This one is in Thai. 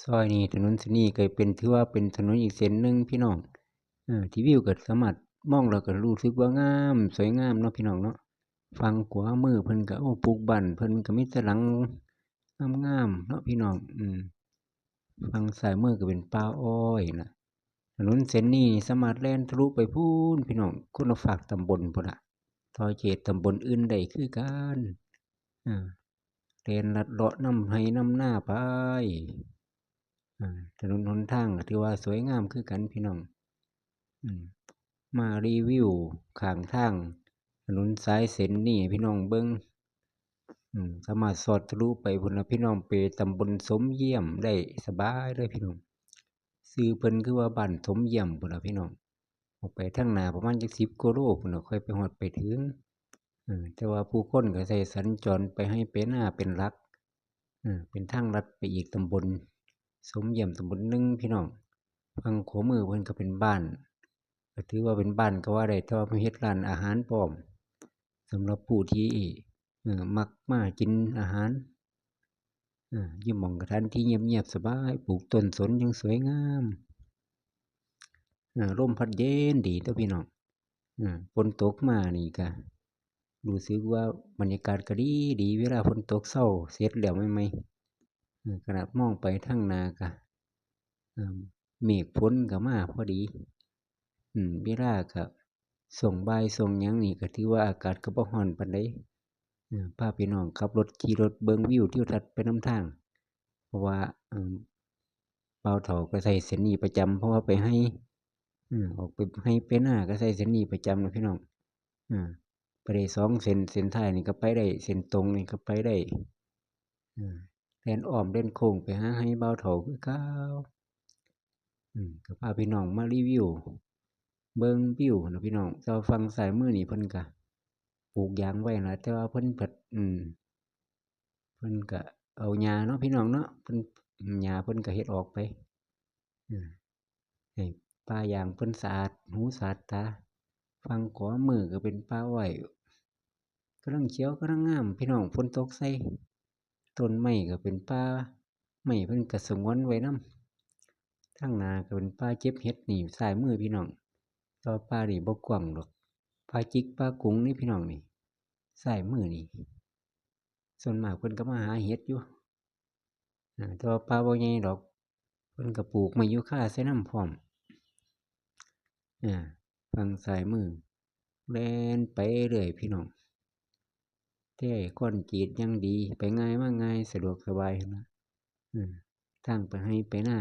ซอยนี้ถนนเส้นนี้ก็เป็นถือว่าเป็นถนนอีกเส้นหนึ่งพี่น้องที่วิวก็สามารถมองแล้วก็รู้สึกว่างามสวยงามเนาะพี่น้องเนาะฝั่งขวามือเพิ่นก็ปลูกบ้านเพิ่นก็มีแต่หลังงามๆเนาะพี่น้องฝั่งซ้ายมือก็เป็นป่าอ้อยน่ะถนนเส้นนี้สามารถแล่นทะลุไปพูนพี่น้องคนละฝากตำบลพุ่นน่ะทอยเขตตำบลอื่นได้คือกันอ่าแล่นลัดเลาะนำไร่นำนาไปถนนหนทางก็ถือว่าสวยงามคือกันพี่น้องมารีวิวข้างทางถนนสายเส้นนี้พี่น้องเบิ่งสามารถสอดทะลุไปพุ่นน่ะพี่น้องไปตำบลสมเยี่ยมได้สบายเลยพี่น้องชื่อเพิ่นคือว่าบ้านสมเยี่ยมพุ่นน่ะพี่น้องออกไปทางหน้าประมาณจัก10กิโลพุ่นน่ะค่อยไปฮอดไปถึงแต่ว่าผู้คนก็ใช้สัญจรไปให้ไปนาเป็นหลักเป็นทางลัดไปอีกตำบลสมเยี่ยมตำบลหนึ่งพี่น้องฝั่งขวามือเพิ่นก็เป็นบ้านก็ถือว่าเป็นบ้านก็ว่าได้แต่ว่าเพิ่นเฮ็ดร้านอาหารพร้อมสำหรับผู้ที่มักมากินอาหารอยู่หม้องสถานที่เงียบๆสบายปลูกต้นสนอย่างสวยงามลมพัดเย็นดีเด้อพี่น้องฝนตกมานี่ก็รู้สึกว่าบรรยากาศก็ดีเวลาฝนตกเช้าเสร็จแล้วใหม่ๆขนาดมองไปทางหน้าก็เมฆฝนก็มาพอดีเวลาก็ช่วงบ่ายช่วงหยังนี่ก็ถือว่าอากาศก็บ่ร้อนปานใดพาพี่น้องขับรถขี่รถเบิ่งวิวทิวทัศน์ไปนำทางเพราะว่าบ่าวเฒ่าก็ใช้เส้นนี้ประจำเพราะว่าไปให้ออกไปให้ไปนาก็ใช้เส้นนี้ประจำนะพี่น้องไปได้2เส้นเส้นท้ายนี่ก็ไปได้เส้นตรงนี่ก็ไปได้แล่นอ้อมแล่นโค้งไปหาให้บ่าวเฒ่าคือเก่าก็พาพี่น้องมารีวิวเบิ่งวิวนะพี่น้องแต่ว่าฝั่งซ้ายมือนี่เพิ่นก็ปลูกยางไว้ล่ะแต่ว่าเพิ่นก็เพิ่นก็เอาหญ้าเนาะพี่น้องเนาะเพิ่นหญ้าเพิ่นก็เฮ็ดออกไปให้ป่ายางเพิ่นสะอาดหูสะอาดตาฝั่งขวามือก็เป็นป่าอ้อยกำลังเขียวกำลังงามพี่น้องฝนตกใส่ต้นไม้ก็เป็นป่าไม้เพิ่นก็สงวนไว้นำทางหน้าก็เป็นป่าเก็บเห็ดนี่ซ้ายมือพี่น้องแต่ว่าป่านี่บ่กว้างดอกป่าจิกป่ากุงนี่พี่น้องนี่ซ้ายมือนี่ส่วนมากเพิ่นก็มาหาเห็ดอยู่แต่ว่าป่าบ่ใหญ่ดอกเพิ่นก็ปลูกไม้ยูคาใส่นำพร้อมฝั่งซ้ายมือแล่นไปเรื่อยพี่น้องแท้คอนกรีตอย่างดีไปง่ายมาง่ายสะดวกสบายนะทางไปให้ไปนา